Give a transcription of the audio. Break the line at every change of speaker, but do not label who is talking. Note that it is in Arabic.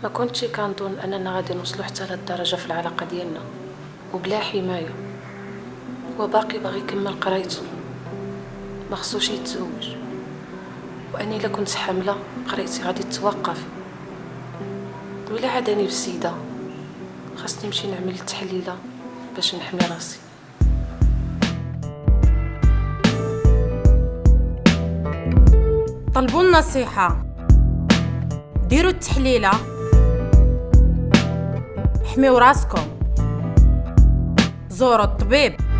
ما كنتش كنظن اننا غادي نوصلوا حتى للدرجه في العلاقه ديالنا وبلا حمايه. هو باقي باغي يكمل قرايته، ما خصوش يتزوج، واني الا كنت حامله قرايتي غادي تتوقف. ولا عاداني بالسيده خاصني نمشي نعمل التحليله باش نحمي راسي.
طلبوا النصيحه، ديروا التحليله، حميو راسكم، زوروا الطبيب.